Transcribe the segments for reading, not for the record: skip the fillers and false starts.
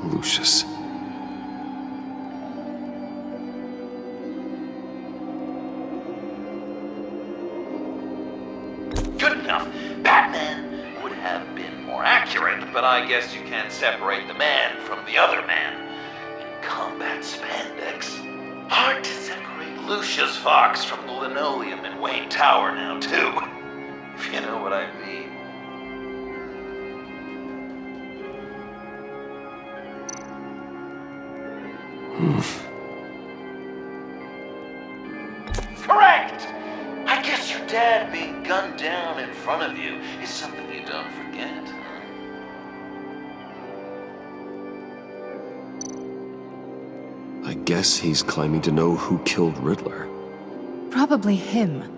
Lucius. Good enough. Batman would have been more accurate, but I guess you can't separate the man from the other man. In combat spandex, hard to separate Lucius Fox from the linoleum in Wayne Tower now, too. If you know what I mean. Correct! I guess your dad being gunned down in front of you is something you don't forget. I guess he's claiming to know who killed Riddler. Probably him.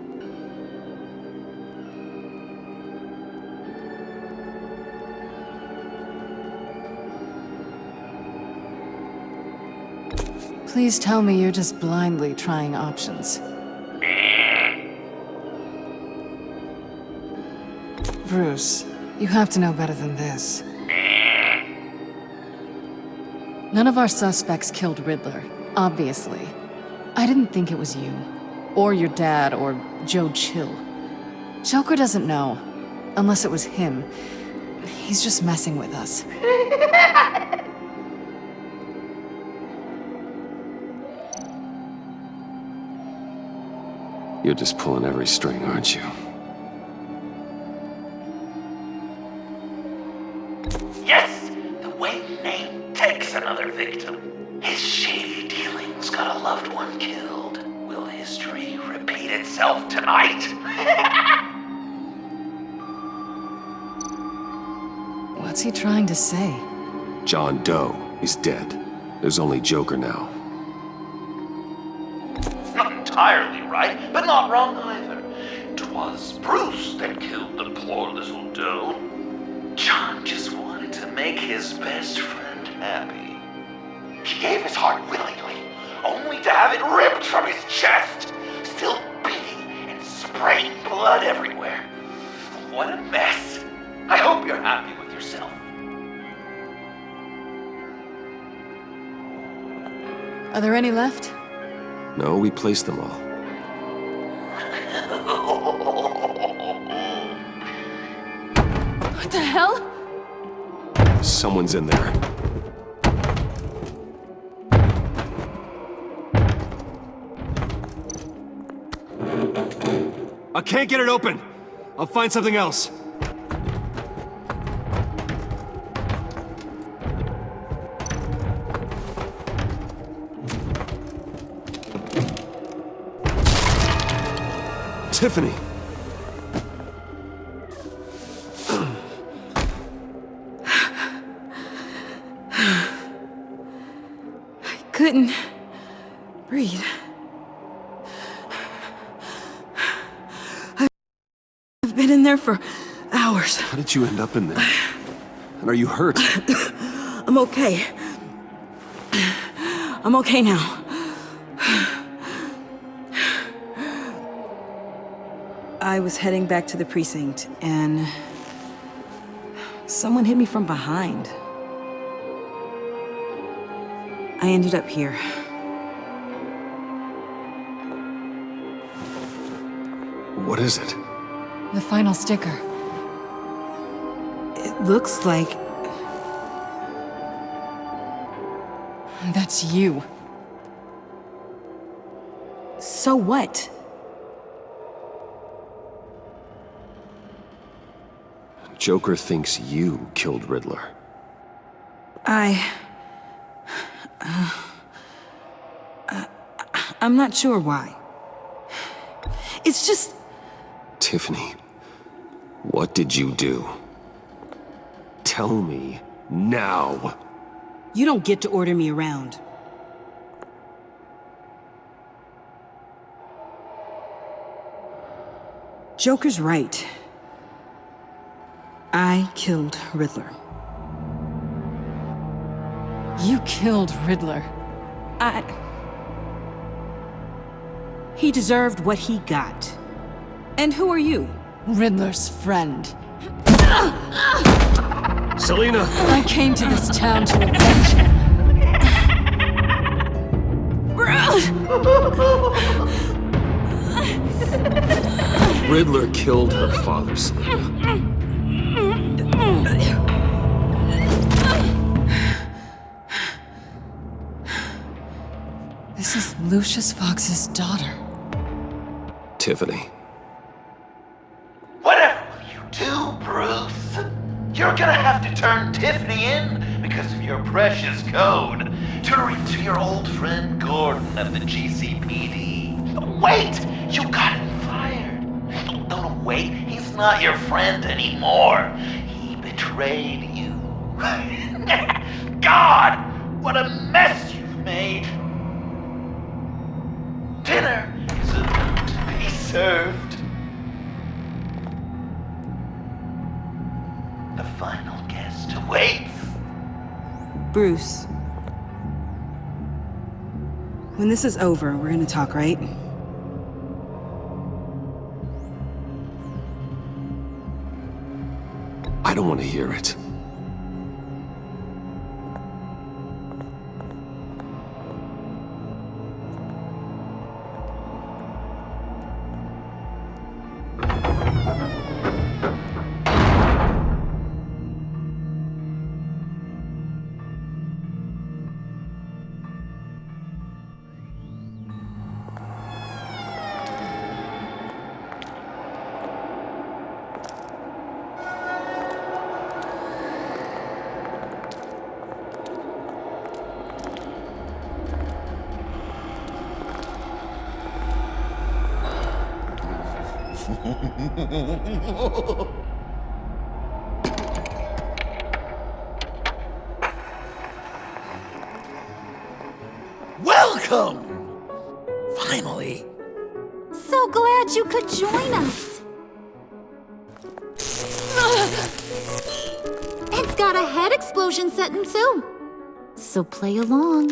Please tell me you're just blindly trying options. Bruce, you have to know better than this. None of our suspects killed Riddler, obviously. I didn't think it was you, or your dad, or Joe Chill. Joker doesn't know, unless it was him. He's just messing with us. You're just pulling every string, aren't you? Yes! The Wayne name takes another victim. His shady dealings got a loved one killed. Will history repeat itself tonight? What's he trying to say? John Doe is dead. There's only Joker now. Not entirely right, but not wrong either. 'Twas Bruce that killed the poor little Doe. John just wanted to make his best friend happy. He gave his heart willingly, only to have it ripped from his chest, still beating and spraying blood everywhere. What a mess. I hope you're happy with yourself. Are there any left? No, we placed them all. What the hell? Someone's in there. I can't get it open. I'll find something else. Tiffany. I couldn't breathe. I've been in there for hours. How did you end up in there? And are you hurt? I'm okay. I'm okay now. I was heading back to the precinct, and someone hit me from behind. I ended up here. What is it? The final sticker. It looks like... That's you. So what? Joker thinks you killed Riddler. I'm not sure why. It's just... Tiffany, what did you do? Tell me now. You don't get to order me around. Joker's right. I killed Riddler. You killed Riddler? He deserved what he got. And who are you? Riddler's friend. Selena! I came to this town to avenge him. Riddler killed her father, Selena. This is Lucius Fox's daughter. Tiffany. Whatever will you do, Bruce? You're gonna have to turn Tiffany in because of your precious code. Turn her into your old friend Gordon of the GCPD. Wait! You got him fired. No, wait. He's not your friend anymore. He betrayed you. God! What a mess you've made! Dinner is about to be served. The final guest awaits. Bruce. When this is over, we're gonna talk, right? I don't want to hear it. Welcome! Finally. So glad you could join us. It's got a head explosion setting too. So play along.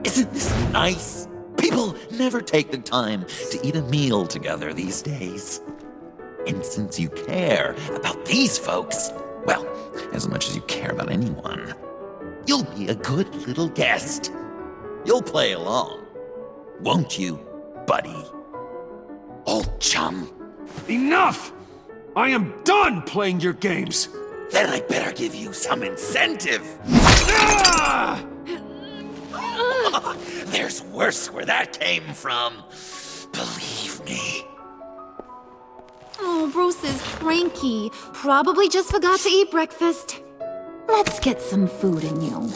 Isn't this nice? People never take the time to eat a meal together these days. And since you care about these folks, well, as much as you care about anyone, you'll be a good little guest. You'll play along, won't you, buddy? Old chum. Enough! I am done playing your games! Then I better give you some incentive. Ah! There's worse where that came from. Believe me. Oh, Bruce is cranky. Probably just forgot to eat breakfast. Let's get some food in you.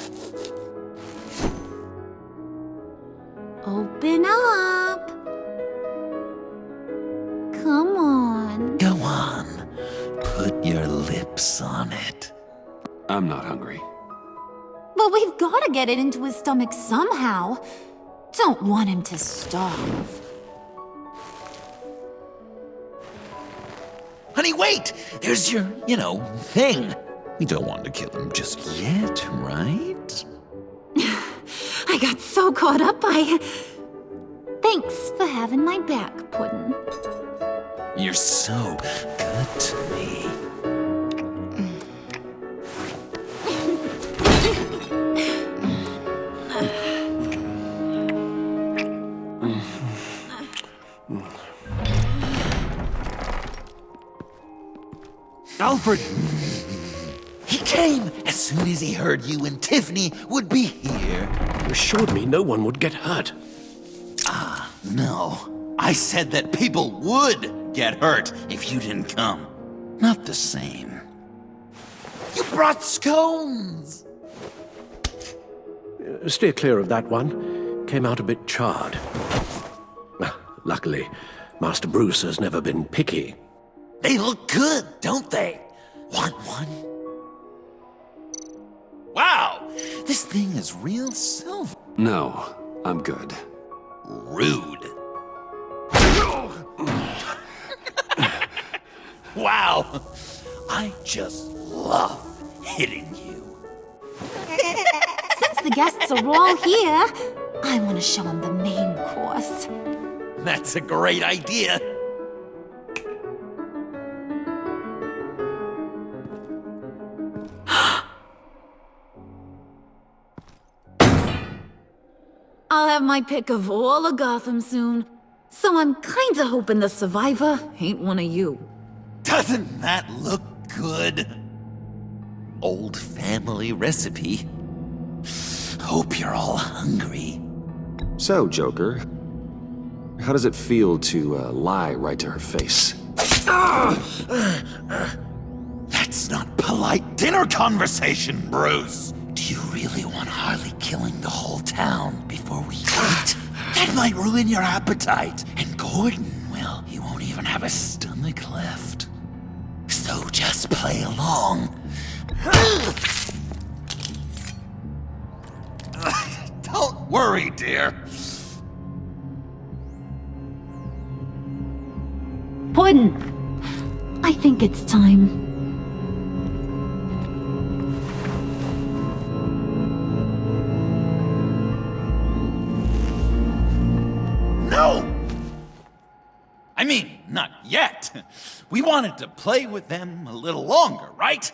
Open up. Come on. Go on. Put your lips on it. I'm not hungry. But we've got to get it into his stomach somehow. Don't want him to starve. Honey, wait! There's your, thing. We don't want to kill him just yet, right? I got so caught up by... Thanks for having my back, Puddin'. You're so good to me. Alfred! He came as soon as he heard you and Tiffany would be here. You assured me no one would get hurt. No, I said that people would get hurt if you didn't come. Not the same. You brought scones! Steer clear of that one. Came out a bit charred. Luckily, Master Bruce has never been picky. They look good, don't they? Want one? Wow, this thing is real silver. No, I'm good. Rude. Wow, I just love hitting you. Since the guests are all here, I want to show him the main course. That's a great idea. I'll have my pick of all of Gotham soon, so I'm kinda hoping the survivor ain't one of you. Doesn't that look good? Old family recipe. Hope you're all hungry. So, Joker, how does it feel to lie right to her face? That's not polite dinner conversation, Bruce. Do you really want Harley killing the whole town before we eat? That might ruin your appetite. And Gordon, well, he won't even have a stomach left. So just play along. Don't worry, dear. Puddin', I think it's time. No! I mean, not yet. We wanted to play with them a little longer, right?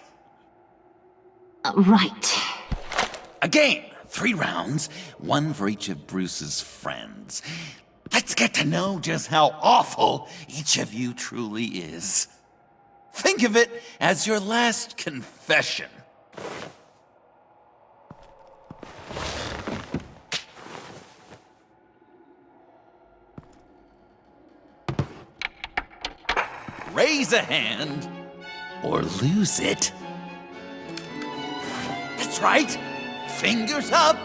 Right. A game, 3 rounds, 1 for each of Bruce's friends. Let's get to know just how awful each of you truly is. Think of it as your last confession. Raise a hand, or lose it. That's right. Fingers up.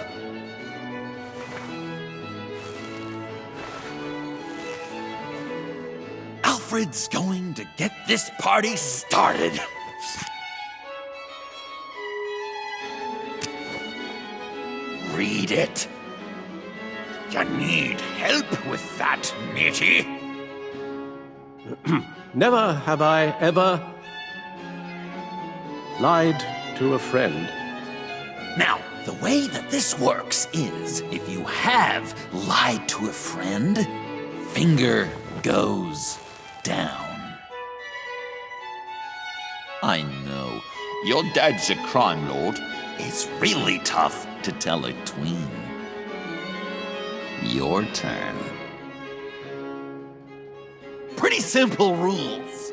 Alfred's going to get this party started. Read it. You need help with that, matey. Never have I ever lied to a friend. Now, the way that this works is, if you have lied to a friend, finger goes down. I know, your dad's a crime lord. It's really tough to tell a tween. Your turn. Pretty simple rules.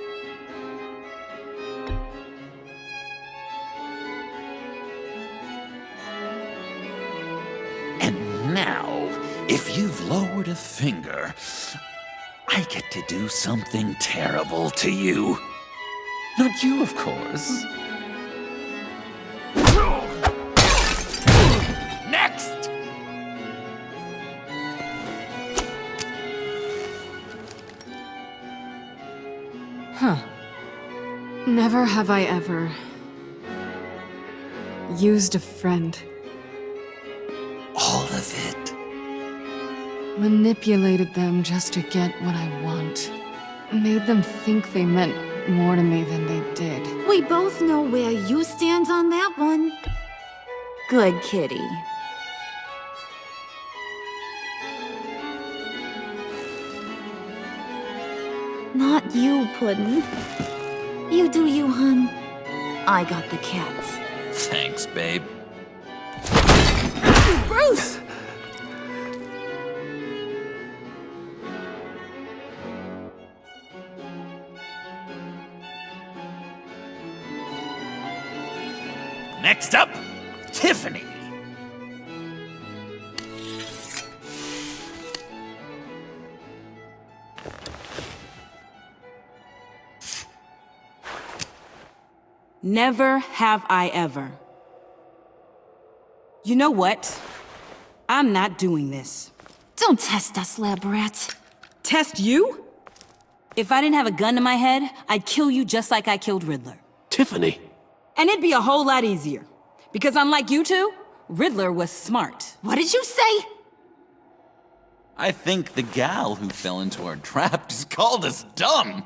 And now, if you've lowered a finger, I get to do something terrible to you. Not you, of course. Next! Huh. Never have I ever used a friend. All of it. Manipulated them just to get what I want. Made them think they meant more to me than they did. We both know where you stand on that one. Good kitty. Not you, Puddin'. You do you, hun. I got the cats. Thanks, babe. Bruce! Next up, Tiffany. Never have I ever. You know what? I'm not doing this. Don't test us, lab rat. Test you? If I didn't have a gun to my head, I'd kill you just like I killed Riddler. Tiffany! And it'd be a whole lot easier. Because unlike you two, Riddler was smart. What did you say? I think the gal who fell into our trap just called us dumb.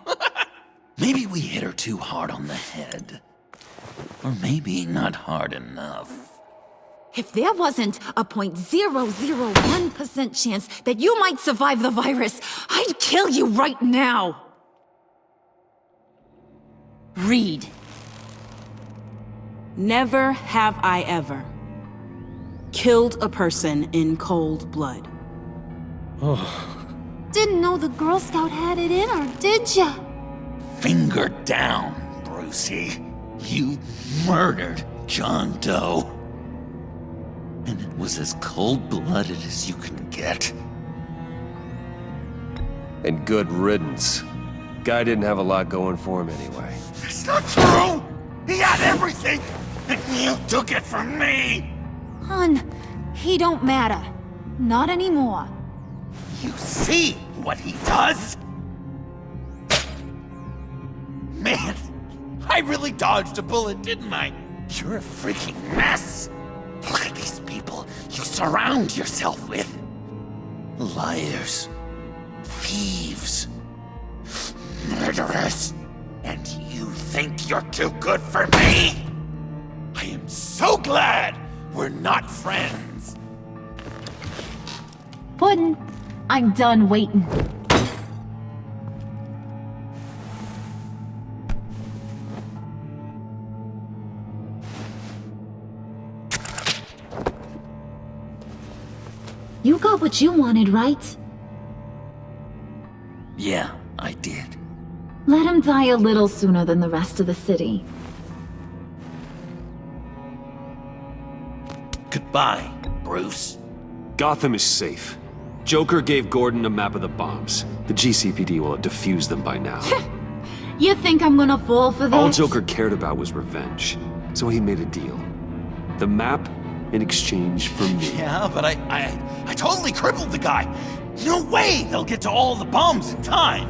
Maybe we hit her too hard on the head. Or maybe not hard enough. If there wasn't a 0.001% chance that you might survive the virus, I'd kill you right now! Read. Never have I ever killed a person in cold blood. Didn't know the Girl Scout had it in her, did ya? Finger down, Brucey. You murdered John Doe. And it was as cold-blooded as you can get. And good riddance. Guy didn't have a lot going for him anyway. It's not true! He had everything! And you took it from me! Hun, he don't matter. Not anymore. You see what he does? Man, I really dodged a bullet, didn't I? You're a freaking mess! Look at these people you surround yourself with. Liars. Thieves. Murderers. And you think you're too good for me? I am so glad we're not friends. Puddin', I'm done waiting. You got what you wanted, right? Yeah, I did. Let him die a little sooner than the rest of the city. Goodbye, Bruce. Gotham is safe. Joker gave Gordon a map of the bombs. The GCPD will have defused them by now. You think I'm gonna fall for that? All Joker cared about was revenge, so he made a deal. The map in exchange for me. Yeah, but I totally crippled the guy. No way they'll get to all the bombs in time.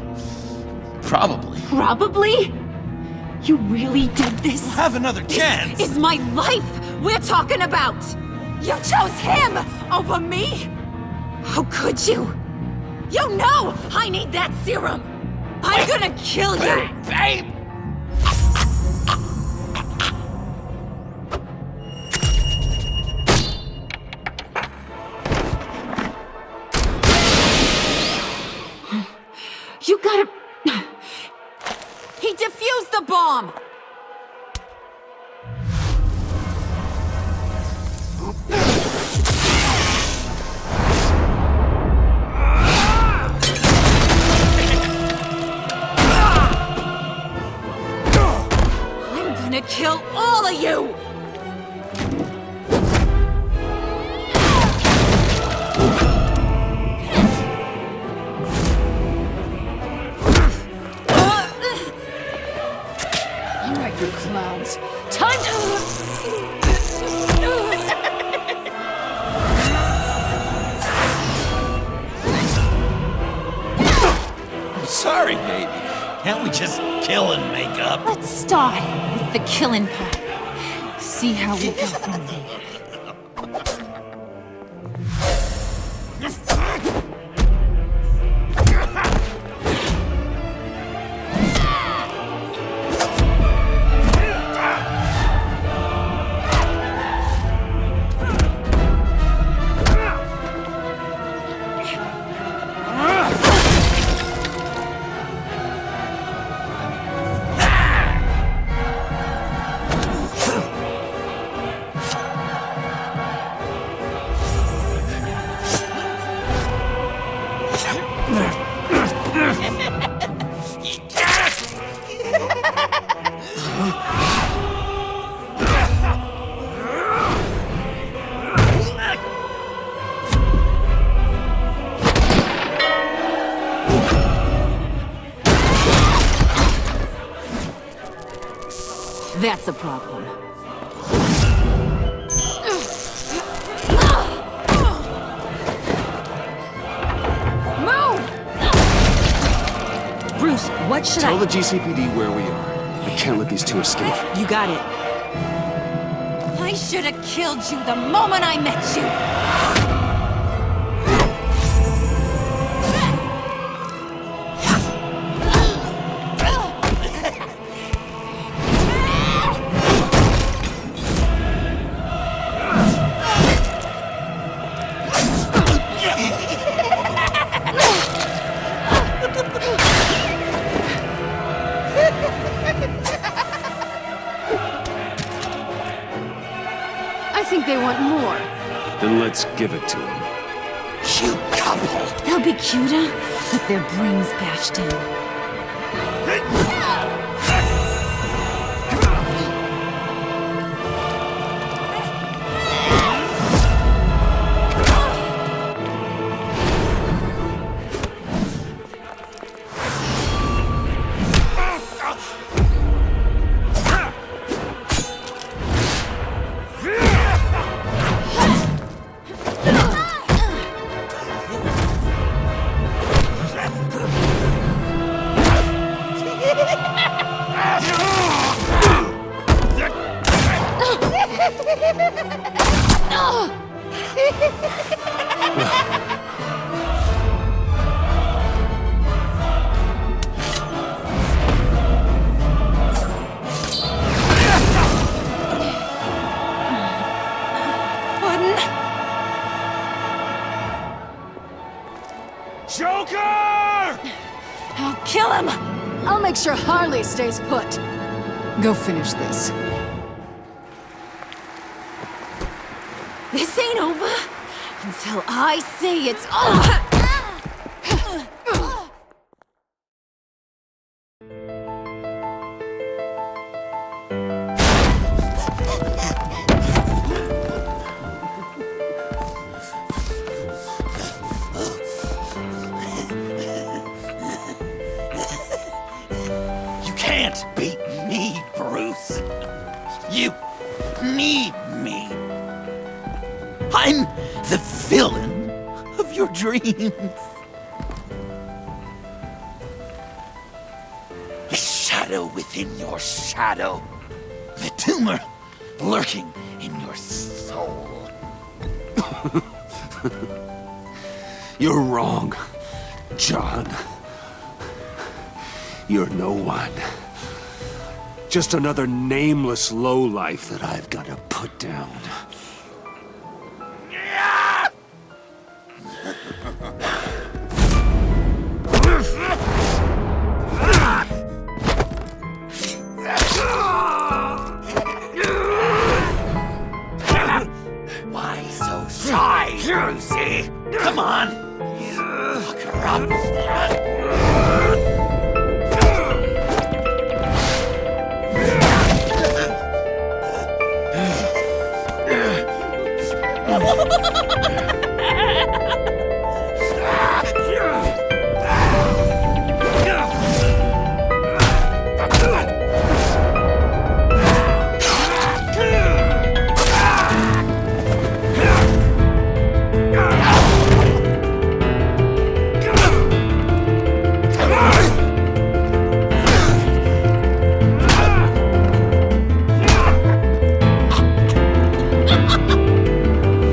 Probably. Probably? You really did this? We'll have another chance. This is my life we're talking about! You chose him over me? How could you? You know I need that serum! I'm gonna kill you! Babe! You gotta... He defused the bomb! I'm gonna kill all of you! Alright, you clowns. Time to... I'm sorry, baby. Can't we just kill and make up? Let's start with the killing part. See how we go from there. That's a problem. Move! Bruce, what should Tell the GCPD where we are. I can't let these two escape. You got it. I should have killed you the moment I met you! I think they want more. Then let's give it to them. You couple! They'll be cuter with their brains bashed in. I'll kill him! I'll make sure Harley stays put. Go finish this. This ain't over until I say it's over! You can't beat me, Bruce. You need me. I'm the villain of your dreams. The shadow within your shadow. The tumor lurking in your soul. You're wrong, John. You're no one. Just another nameless lowlife that I've got to put down. Why so shy, Brucey? Come on. Look her up.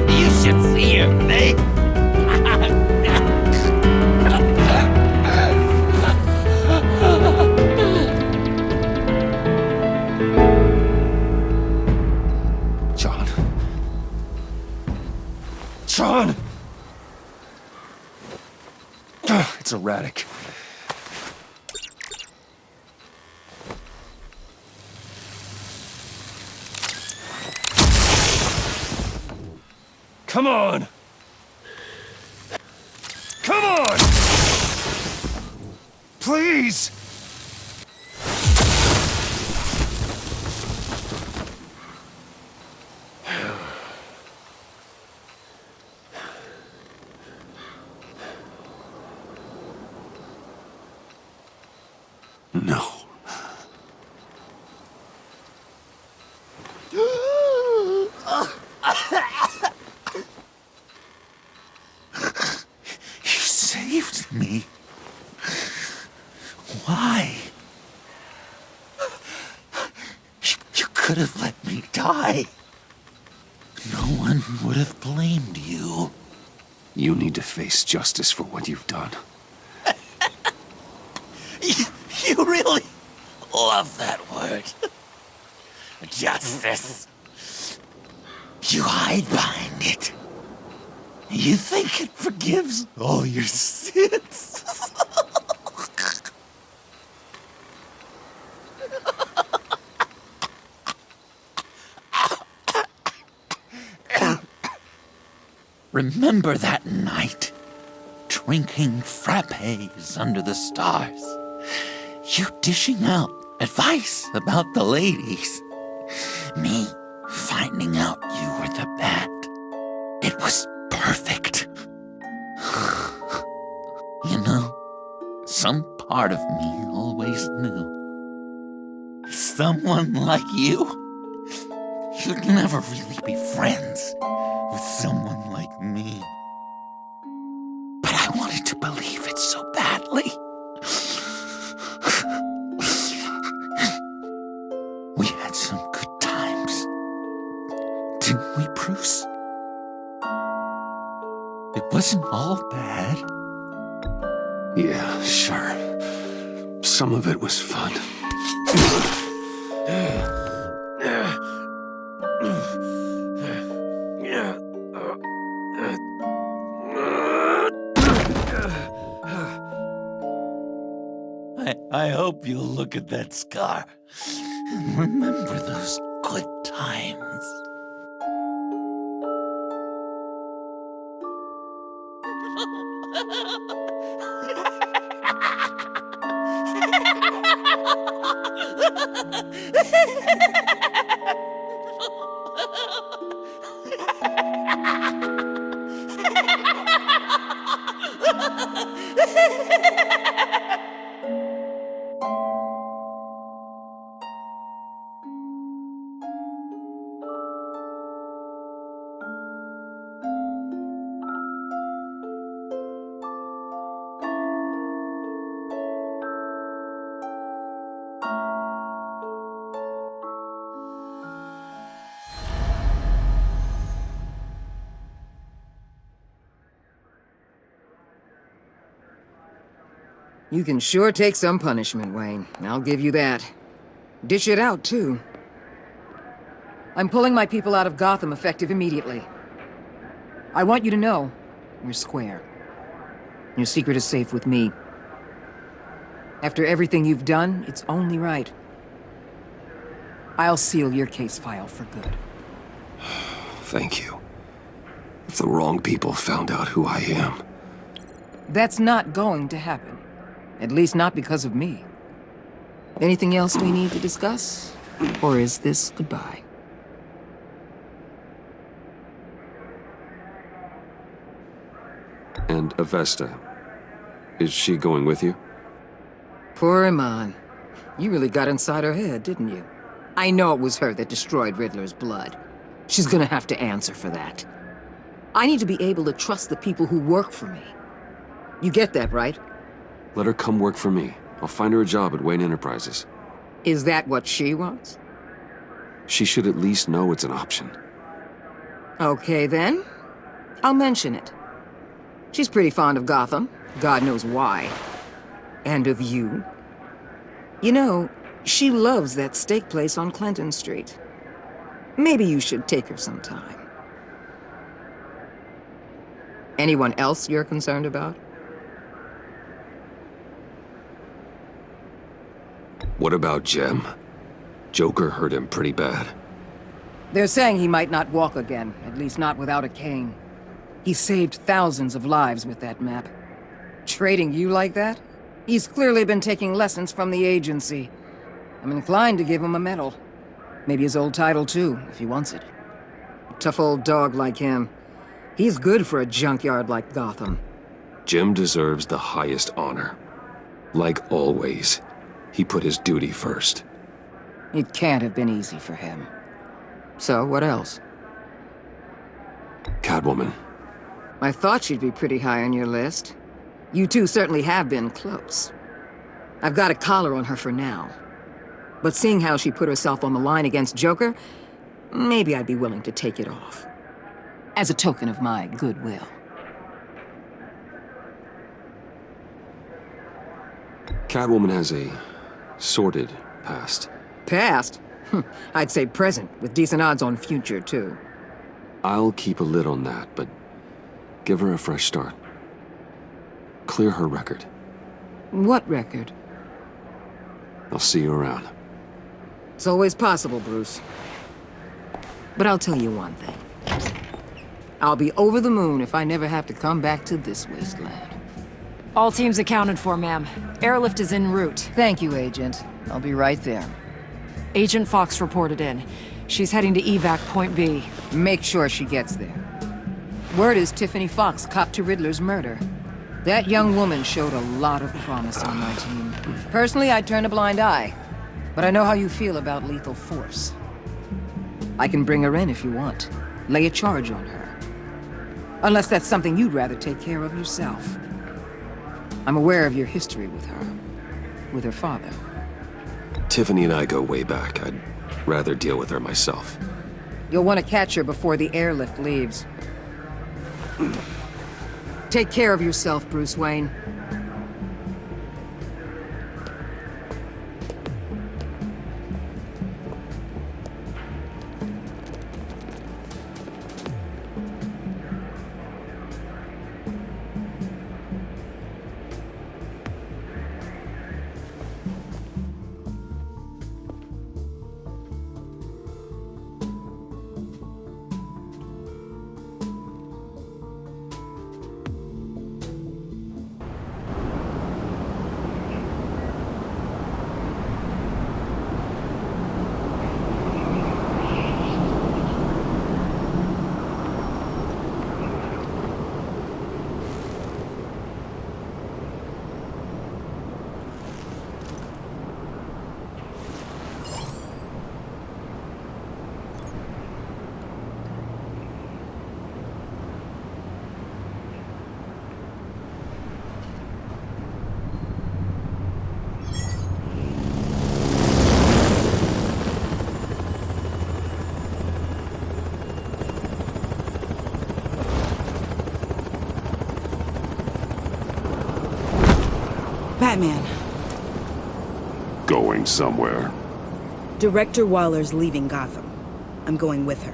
You should see her face. John. John! It's erratic. Come on! Come on! Please! No. You saved me. Why? You could have let me die. No one would have blamed you. You need to face justice for what you've done. You really love that word. Justice. You hide behind it. You think it forgives all your sins? Remember that night? Drinking frappes under the stars. You dishing out advice about the ladies. Me finding out you were the bat. It was perfect. You know, some part of me always knew. Someone like you, you'd never really be friends with someone like me. But I wanted to believe it so badly. We had some good times, didn't we, Bruce? It wasn't all bad. Yeah, sure. Some of it was fun. I hope you'll look at that scar and remember those good times. You can sure take some punishment, Wayne. I'll give you that. Dish it out, too. I'm pulling my people out of Gotham effective immediately. I want you to know, we're square. Your secret is safe with me. After everything you've done, it's only right. I'll seal your case file for good. Thank you. If the wrong people found out who I am... That's not going to happen. At least not because of me. Anything else we need to discuss? Or is this goodbye? And Avesta, is she going with you? Poor Iman. You really got inside her head, didn't you? I know it was her that destroyed Riddler's blood. She's gonna have to answer for that. I need to be able to trust the people who work for me. You get that, right? Let her come work for me. I'll find her a job at Wayne Enterprises. Is that what she wants? She should at least know it's an option. Okay, then. I'll mention it. She's pretty fond of Gotham. God knows why. And of you. You know, she loves that steak place on Clinton Street. Maybe you should take her sometime. Anyone else you're concerned about? What about Jem? Joker hurt him pretty bad. They're saying he might not walk again, at least not without a cane. He saved thousands of lives with that map. Trading you like that? He's clearly been taking lessons from the agency. I'm inclined to give him a medal. Maybe his old title too, if he wants it. A tough old dog like him. He's good for a junkyard like Gotham. Jem deserves the highest honor. Like always, he put his duty first. It can't have been easy for him. So, what else? Catwoman. I thought she'd be pretty high on your list. You two certainly have been close. I've got a collar on her for now. But seeing how she put herself on the line against Joker, maybe I'd be willing to take it off. As a token of my goodwill. Catwoman has a sordid past. Past? I'd say present, with decent odds on future, too. I'll keep a lid on that, but Give her a fresh start. Clear her record. What record? I'll see you around. It's always possible, Bruce. But I'll tell you one thing. I'll be over the moon if I never have to come back to this wasteland. All teams accounted for, ma'am. Airlift is en route. Thank you, Agent. I'll be right there. Agent Fox reported in. She's heading to evac point B. Make sure she gets there. Word is Tiffany Fox copped to Riddler's murder. That young woman showed a lot of promise on my team. Personally, I'd turn a blind eye. But I know how you feel about lethal force. I can bring her in if you want. Lay a charge on her. Unless that's something you'd rather take care of yourself. I'm aware of your history with her. With her father. Tiffany and I go way back. I'd rather deal with her myself. You'll want to catch her before the airlift leaves. Take care of yourself, Bruce Wayne. Batman. Going somewhere. Director Waller's leaving Gotham. I'm going with her.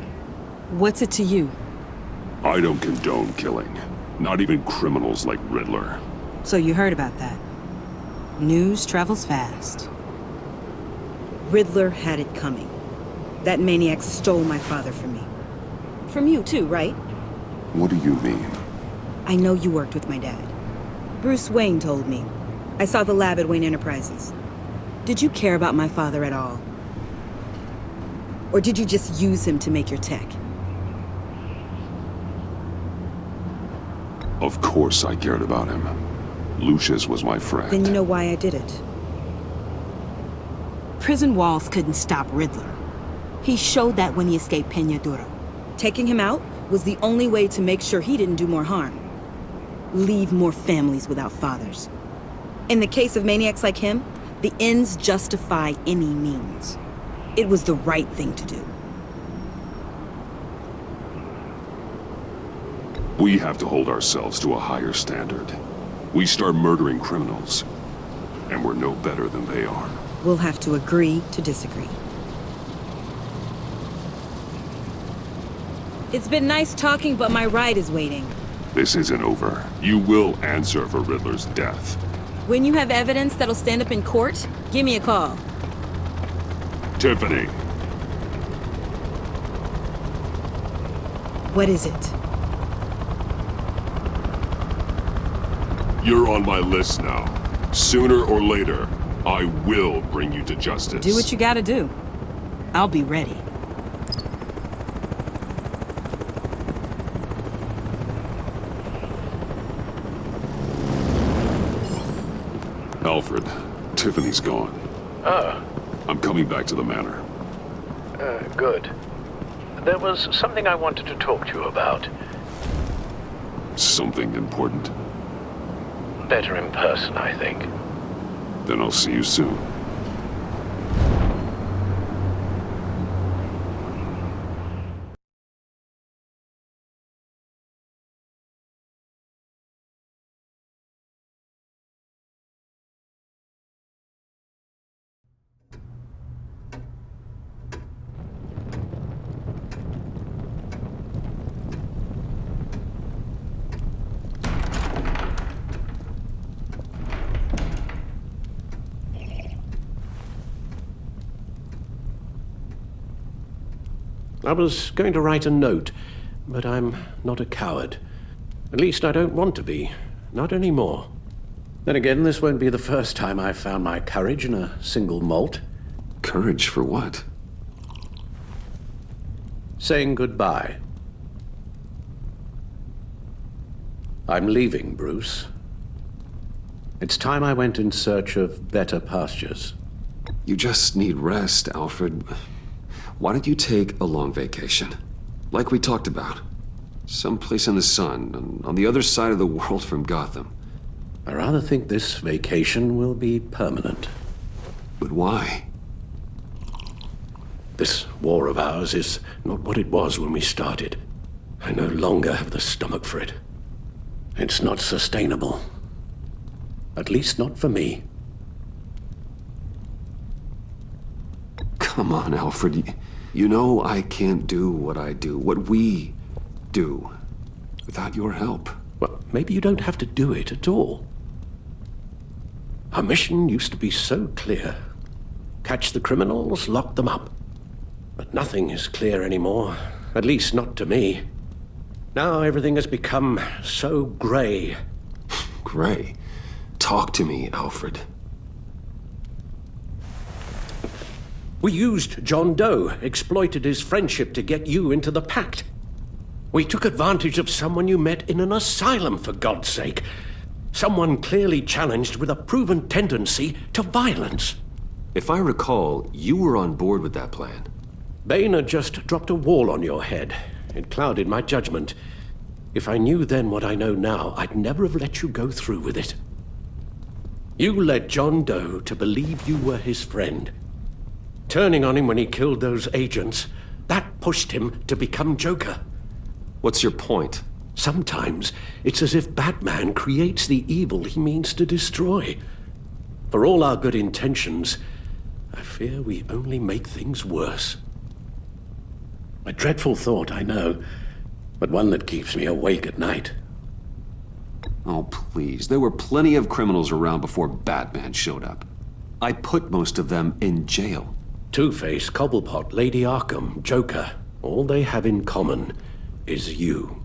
What's it to you? I don't condone killing. Not even criminals like Riddler. So you heard about that. News travels fast. Riddler had it coming. That maniac stole my father from me. From you too, right? What do you mean? I know you worked with my dad. Bruce Wayne told me. I saw the lab at Wayne Enterprises. Did you care about my father at all? Or did you just use him to make your tech? Of course I cared about him. Lucius was my friend. Then you know why I did it. Prison walls couldn't stop Riddler. He showed that when he escaped Peña Duro. Taking him out was the only way to make sure he didn't do more harm. Leave more families without fathers. In the case of maniacs like him, the ends justify any means. It was the right thing to do. We have to hold ourselves to a higher standard. We start murdering criminals, and we're no better than they are. We'll have to agree to disagree. It's been nice talking, but my ride is waiting. This isn't over. You will answer for Riddler's death. When you have evidence that'll stand up in court, give me a call. Tiffany! What is it? You're on my list now. Sooner or later, I will bring you to justice. Do what you gotta do. I'll be ready. Alfred, Tiffany's gone. Ah, I'm coming back to the manor. good. There was something I wanted to talk to you about. Something important. Better in person, I think. Then I'll see you soon. I was going to write a note, but I'm not a coward. At least I don't want to be. Not anymore. Then again, this won't be the first time I've found my courage in a single malt. Courage for what? Saying goodbye. I'm leaving, Bruce. It's time I went in search of better pastures. You just need rest, Alfred. Why don't you take a long vacation? Like we talked about. Someplace in the sun, on the other side of the world from Gotham. I rather think this vacation will be permanent. But why? This war of ours is not what it was when we started. I no longer have the stomach for it. It's not sustainable. At least not for me. Come on, Alfred. You know I can't do what I do, what we do, without your help. Well, maybe you don't have to do it at all. Our mission used to be so clear. Catch the criminals, lock them up. But nothing is clear anymore, at least not to me. Now everything has become so gray. Gray? Talk to me, Alfred. We used John Doe, exploited his friendship to get you into the pact. We took advantage of someone you met in an asylum, for God's sake. Someone clearly challenged with a proven tendency to violence. If I recall, you were on board with that plan. Boehner just dropped a wall on your head. It clouded my judgment. If I knew then what I know now, I'd never have let you go through with it. You led John Doe to believe you were his friend. Turning on him when he killed those agents, that pushed him to become Joker. What's your point? Sometimes it's as if Batman creates the evil he means to destroy. For all our good intentions, I fear we only make things worse. A dreadful thought, I know, but one that keeps me awake at night. Oh, please. There were plenty of criminals around before Batman showed up. I put most of them in jail. Two-Face, Cobblepot, Lady Arkham, Joker, all they have in common is you.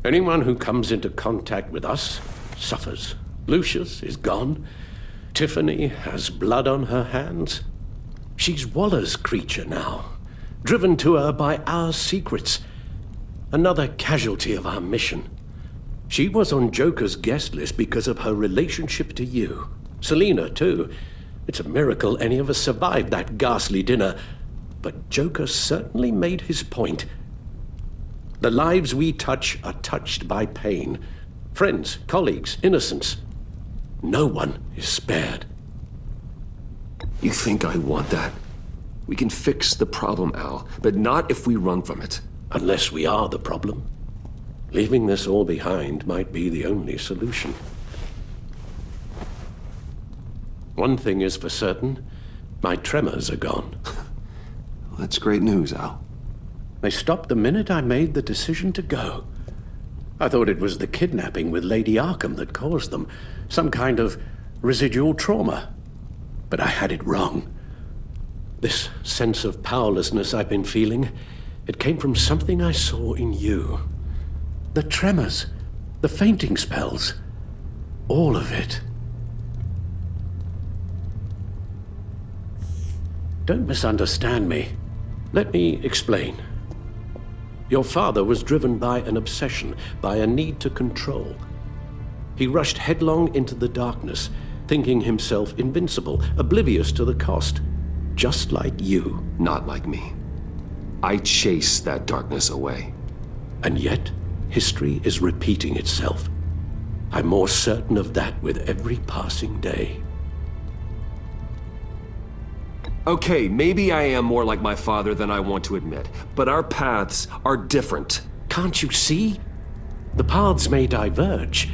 Anyone who comes into contact with us suffers. Lucius is gone. Tiffany has blood on her hands. She's Waller's creature now, driven to her by our secrets. Another casualty of our mission. She was on Joker's guest list because of her relationship to you. Selina, too. It's a miracle any of us survived that ghastly dinner. But Joker certainly made his point. The lives we touch are touched by pain. Friends, colleagues, innocents. No one is spared. You think I want that? We can fix the problem, Al, but not if we run from it. Unless we are the problem. Leaving this all behind might be the only solution. One thing is for certain, my tremors are gone. That's great news, Al. They stopped the minute I made the decision to go. I thought it was the kidnapping with Lady Arkham that caused them, some kind of residual trauma. But I had it wrong. This sense of powerlessness I've been feeling, it came from something I saw in you. The tremors, the fainting spells, all of it. Don't misunderstand me. Let me explain. Your father was driven by an obsession, by a need to control. He rushed headlong into the darkness, thinking himself invincible, oblivious to the cost. Just like you. Not like me. I chase that darkness away. And yet, history is repeating itself. I'm more certain of that with every passing day. Okay, maybe I am more like my father than I want to admit, but our paths are different. Can't you see? The paths may diverge,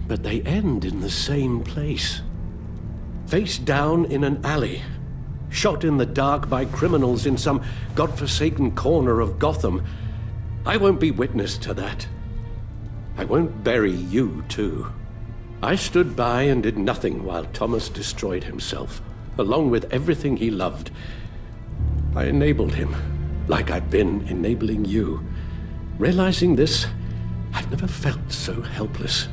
but they end in the same place. Face down in an alley, shot in the dark by criminals in some godforsaken corner of Gotham. I won't be witness to that. I won't bury you, too. I stood by and did nothing while Thomas destroyed himself, along with everything he loved. I enabled him, like I've been enabling you. Realizing this, I've never felt so helpless.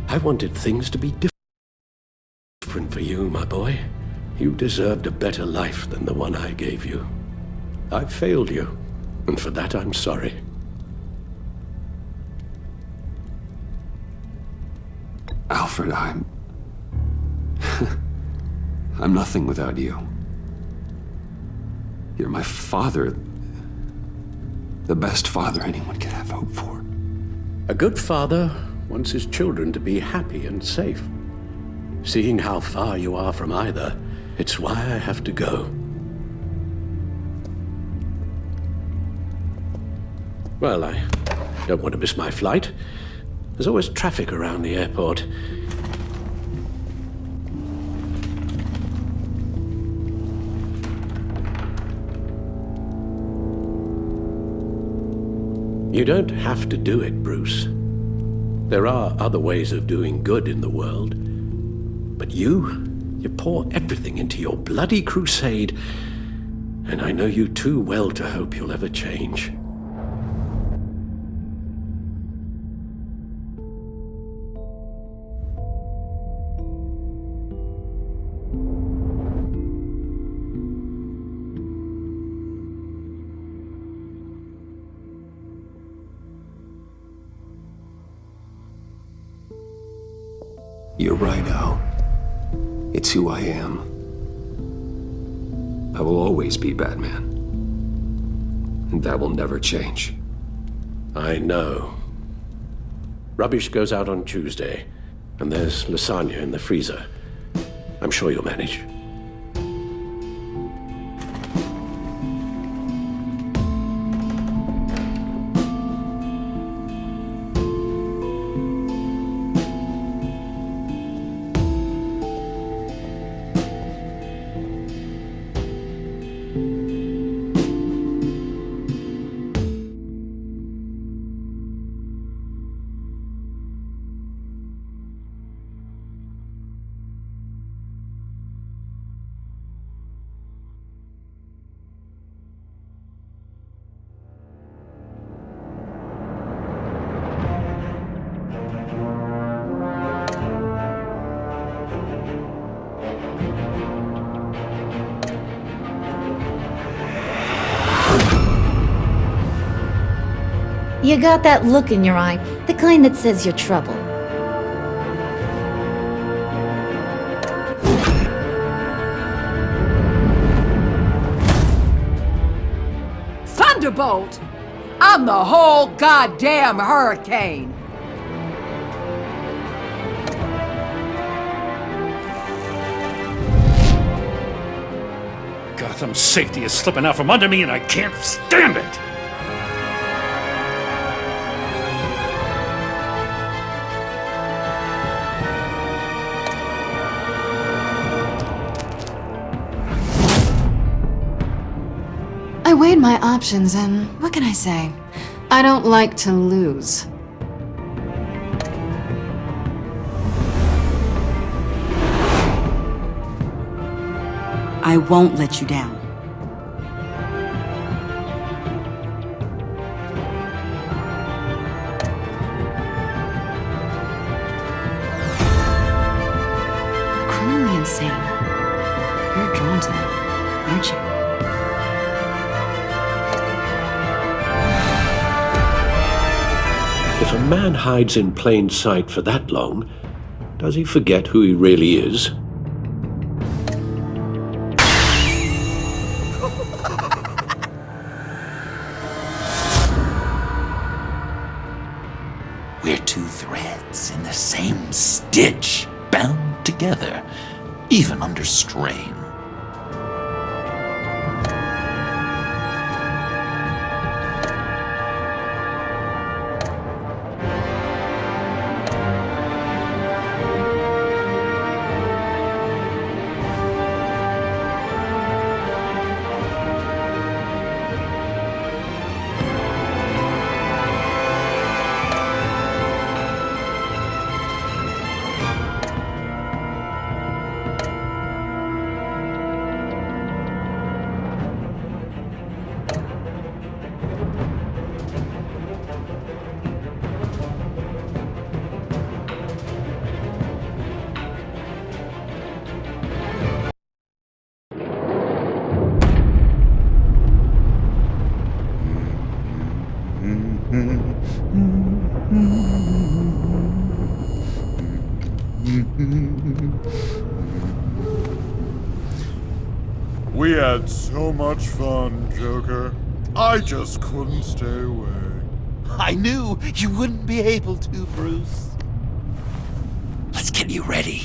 I wanted things to be different for you, my boy. You deserved a better life than the one I gave you. I failed you, and for that I'm sorry. Alfred, I'm nothing without you. You're my father. The best father anyone could have hope for. A good father wants his children to be happy and safe. Seeing how far you are from either, it's why I have to go. Well, I don't want to miss my flight. There's always traffic around the airport. You don't have to do it, Bruce. There are other ways of doing good in the world. But you pour everything into your bloody crusade, and I know you too well to hope you'll ever change. You're right, Al. It's who I am. I will always be Batman. And that will never change. I know. Rubbish goes out on Tuesday, and there's lasagna in the freezer. I'm sure you'll manage. You got that look in your eye, the kind that says you're trouble. Thunderbolt! I'm the whole goddamn hurricane! Gotham's safety is slipping out from under me and I can't stand it! I weighed my options, and what can I say? I don't like to lose. I won't let you down. Criminally insane. You're drawn to them, aren't you? If a man hides in plain sight for that long, does he forget who he really is? We're two threads in the same stitch, bound together, even under strain. We had so much fun, Joker. I just couldn't stay away. I knew you wouldn't be able to, Bruce. Let's get you ready.